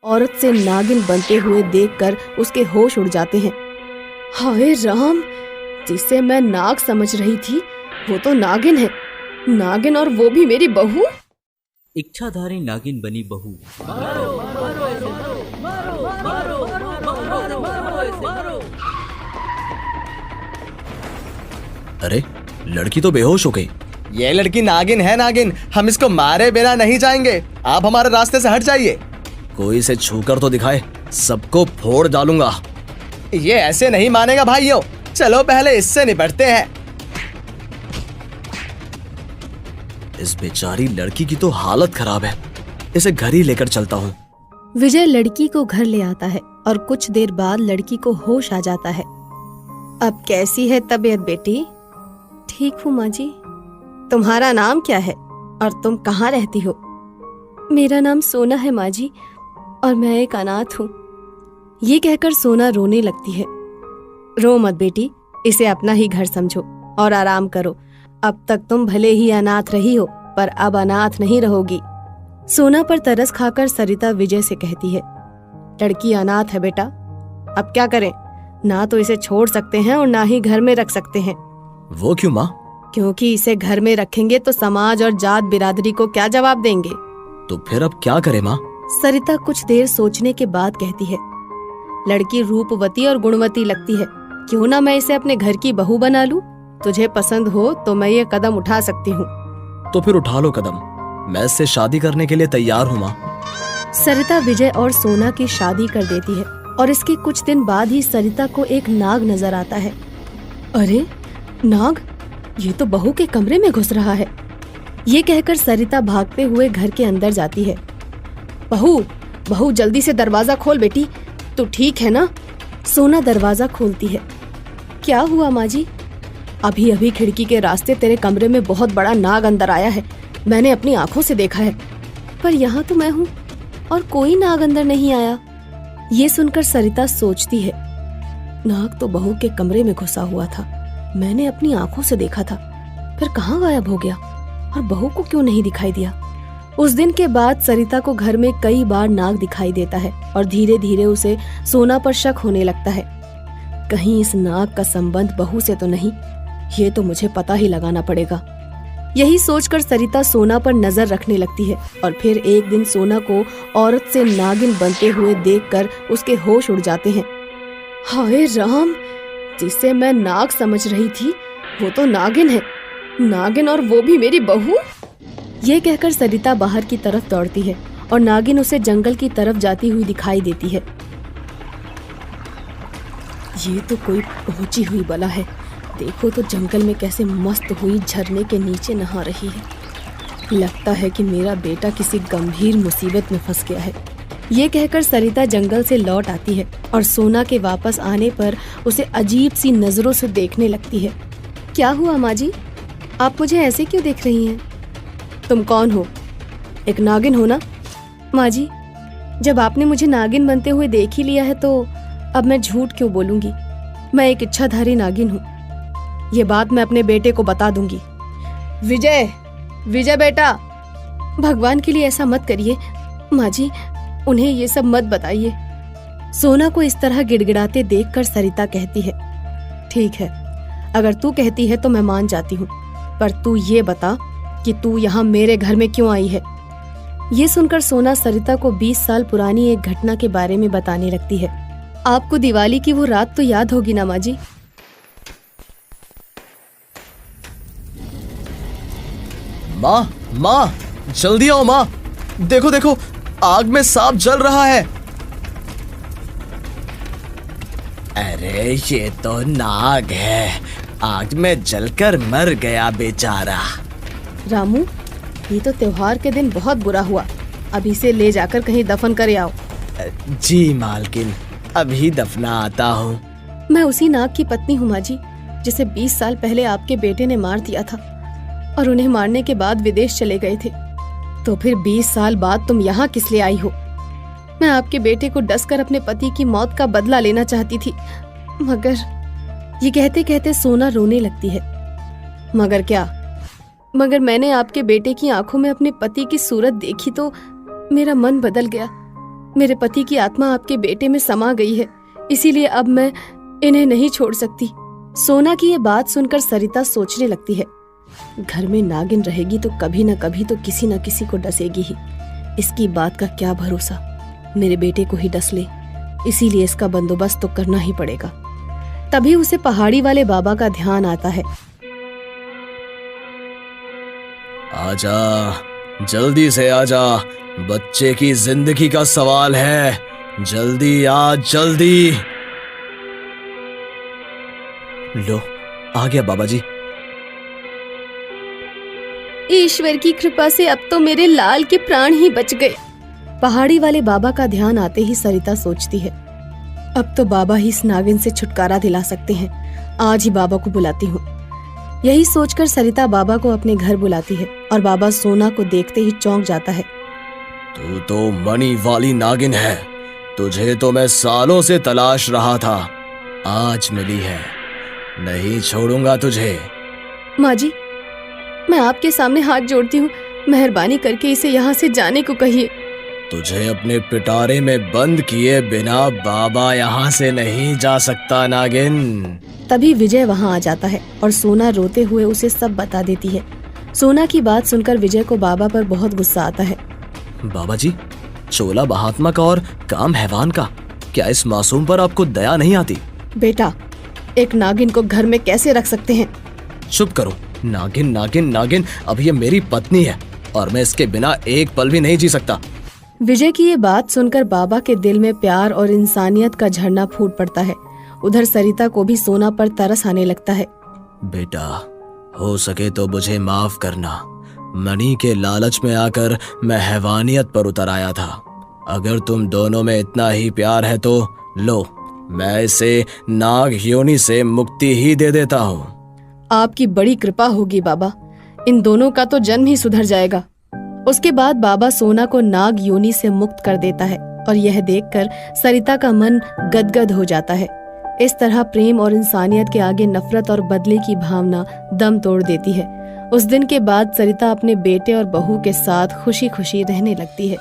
औरत से नागिन बनते हुए देखकर उसके होश उड़ जाते हैं। हाय राम, जिसे मैं नाग समझ रही थी वो तो नागिन है। नागिन, और वो भी मेरी बहू। इच्छाधारी नागिन बनी बहू। अरे लड़की तो बेहोश हो गई। ये लड़की नागिन है नागिन, हम इसको मारे बिना नहीं जाएंगे। आप हमारे रास्ते से हट जाइए। कोई इसे छूकर तो दिखाए, सबको फोड़ डालूंगा। ये ऐसे नहीं मानेगा भाइयों, चलो पहले इससे निपटते हैं। इस बेचारी लड़की की तो हालत खराब है, इसे घर ही लेकर चलता हूँ। विजय लड़की को घर ले आता है और कुछ देर बाद लड़की को होश आ जाता है। अब कैसी है तबीयत बेटी? ठीक हूँ माँ जी। तुम्हारा नाम क्या है और तुम कहाँ रहती हो? मेरा नाम सोना है माँ जी, और मैं एक अनाथ हूँ। ये कहकर सोना रोने लगती है। रो मत बेटी, इसे अपना ही घर समझो और आराम करो। अब तक तुम भले ही अनाथ रही हो, पर अब अनाथ नहीं रहोगी। सोना पर तरस खाकर सरिता विजय से कहती है, लड़की अनाथ है बेटा, अब क्या करें? ना तो इसे छोड़ सकते हैं और ना ही घर में रख सकते हैं। वो क्यों माँ? क्योंकि इसे घर में रखेंगे तो समाज और जात बिरादरी को क्या जवाब देंगे। तो फिर अब क्या करे माँ? सरिता कुछ देर सोचने के बाद कहती है, लड़की रूपवती और गुणवती लगती है, क्यों ना मैं इसे अपने घर की बहू बना लूं? तुझे पसंद हो तो मैं ये कदम उठा सकती हूँ। तो फिर उठा लो कदम, मैं इससे शादी करने के लिए तैयार हूँ माँ। सरिता विजय और सोना की शादी कर देती है और इसके कुछ दिन बाद ही सरिता को एक नाग नजर आता है। अरे नाग, ये तो बहू के कमरे में घुस रहा है। ये कहकर सरिता भागते हुए घर के अंदर जाती है। बहू, बहू जल्दी से दरवाजा खोल बेटी, तू ठीक है ना? सोना दरवाजा खोलती है। क्या हुआ माँ जी? अभी अभी खिड़की के रास्ते तेरे कमरे में बहुत बड़ा नाग अंदर आया है, मैंने अपनी आंखों से देखा है। पर यहाँ तो मैं हूँ और कोई नाग अंदर नहीं आया। ये सुनकर सरिता सोचती है, नाग तो बहू के कमरे में घुसा हुआ था, मैंने अपनी आंखों से देखा था, फिर कहाँ गायब हो गया और बहू को क्यों नहीं दिखाई दिया? उस दिन के बाद सरिता को घर में कई बार नाग दिखाई देता है और धीरे धीरे उसे सोना पर शक होने लगता है। कहीं इस नाग का संबंध बहू से तो नहीं? ये तो मुझे पता ही लगाना पड़ेगा। यही सोचकर सरिता सोना पर नजर रखने लगती है और फिर एक दिन सोना को औरत से नागिन बनते हुए देखकर उसके होश उड़ जाते हैं। हाय राम, जिसे मैं नाग समझ रही थी वो तो नागिन है। नागिन, और वो भी मेरी बहू। ये कहकर सरिता बाहर की तरफ दौड़ती है और नागिन उसे जंगल की तरफ जाती हुई दिखाई देती है। ये तो कोई पहुंची हुई बला है, देखो तो जंगल में कैसे मस्त हुई झरने के नीचे नहा रही है। लगता है कि मेरा बेटा किसी गंभीर मुसीबत में फंस गया है। ये कहकर सरिता जंगल से लौट आती है और सोना के वापस आने पर उसे अजीब सी नजरों से देखने लगती है। क्या हुआ माँ जी, आप मुझे ऐसे क्यों देख रही हैं? तुम कौन हो? एक नागिन हो ना? माँ जी, जब आपने मुझे नागिन बनते हुए देख ही लिया है तो अब मैं झूठ क्यों बोलूंगी? मैं एक इच्छाधारी नागिन हूँ। ये बात मैं अपने बेटे को बता दूंगी। विजय, विजय बेटा, भगवान के लिए ऐसा मत करिए माँ जी, उन्हें ये सब मत बताइए। सोना को इस तरह गिड़गिड़ाते देखकर सरिता कहती है, ठीक है, अगर तू कहती है तो मैं मान जाती हूँ, पर तू ये बता कि तू यहाँ मेरे घर में क्यों आई है? ये सुनकर सोना सरिता को 20 साल पुरानी एक घटना के बारे में बताने लगती है। आपको दिवाली की वो रात तो याद होगी ना माँ जी? माँ, माँ, जल्दी आओ माँ, देखो देखो, आग में सांप जल रहा है। अरे ये तो नाग है, आग में जलकर मर गया बेचारा। रामू, ये तो त्योहार के दिन बहुत बुरा हुआ, अब इसे ले जाकर कहीं दफन कर आओ। जी मालकिन, अभी दफना आता हूँ। मैं उसी नाग की पत्नी हूँ माँ जी, जिसे 20 साल पहले आपके बेटे ने मार दिया था और उन्हें मारने के बाद विदेश चले गए थे। तो फिर 20 साल बाद तुम यहाँ किस लिए आई हो? मैं आपके बेटे को डसकर अपने पति की मौत का बदला लेना चाहती थी, मगर ये कहते कहते सोना रोने लगती है। मगर क्या? मगर मैंने आपके बेटे की आंखों में अपने पति की सूरत देखी तो मेरा मन बदल गया। मेरे पति की आत्मा आपके बेटे में समा गई है, इसीलिए अब मैं इन्हें नहीं छोड़ सकती। सोना की ये बात सुनकर सरिता सोचने लगती है, घर में नागिन रहेगी तो कभी न कभी तो किसी न किसी को डसेगी ही। इसकी बात का क्या भरोसा, मेरे बेटे को ही डस ले, इसीलिए इसका बंदोबस्त तो करना ही पड़ेगा। तभी उसे पहाड़ी वाले बाबा का ध्यान आता है। आजा, जल्दी से आजा, बच्चे की जिंदगी का सवाल है, जल्दी आ, जल्दी। लो, आ गया बाबा जी। ईश्वर की कृपा से अब तो मेरे लाल के प्राण ही बच गए। पहाड़ी वाले बाबा का ध्यान आते ही सरिता सोचती है, अब तो बाबा ही इस नागिन से छुटकारा दिला सकते हैं। आज ही बाबा को बुलाती हूँ। यही सोचकर सरिता बाबा को अपने घर बुलाती है और बाबा सोना को देखते ही चौंक जाता है। तू तो मणि वाली नागिन है, तुझे तो मैं सालों से तलाश रहा था, आज मिली है, नहीं छोड़ूंगा तुझे। माँ जी, मैं आपके सामने हाथ जोड़ती हूँ, मेहरबानी करके इसे यहाँ से जाने को कहिए। तुझे अपने पिटारे में बंद किए बिना बाबा यहाँ से नहीं जा सकता नागिन। तभी विजय वहाँ आ जाता है और सोना रोते हुए उसे सब बता देती है। सोना की बात सुनकर विजय को बाबा पर बहुत गुस्सा आता है। बाबा जी, चोला महात्मा का और काम हैवान का, क्या इस मासूम पर आपको दया नहीं आती? बेटा, एक नागिन को घर में कैसे रख सकते हैं? चुप करो, नागिन नागिन नागिन, अब ये मेरी पत्नी है और मैं इसके बिना एक पल भी नहीं जी सकता। विजय की ये बात सुनकर बाबा के दिल में प्यार और इंसानियत का झरना फूट पड़ता है। उधर सरिता को भी सोना पर तरस आने लगता है। बेटा, हो सके तो मुझे माफ करना, मणि के लालच में आकर मैं हैवानियत पर उतर आया था। अगर तुम दोनों में इतना ही प्यार है तो लो, मैं इसे नाग योनि से मुक्ति ही दे देता हूँ। आपकी बड़ी कृपा होगी बाबा, इन दोनों का तो जन्म ही सुधर जाएगा। उसके बाद बाबा सोना को नाग योनि से मुक्त कर देता है और यह देखकर सरिता का मन गदगद हो जाता है। इस तरह प्रेम और इंसानियत के आगे नफरत और बदले की भावना दम तोड़ देती है। उस दिन के बाद सरिता अपने बेटे और बहू के साथ खुशी खुशी रहने लगती है।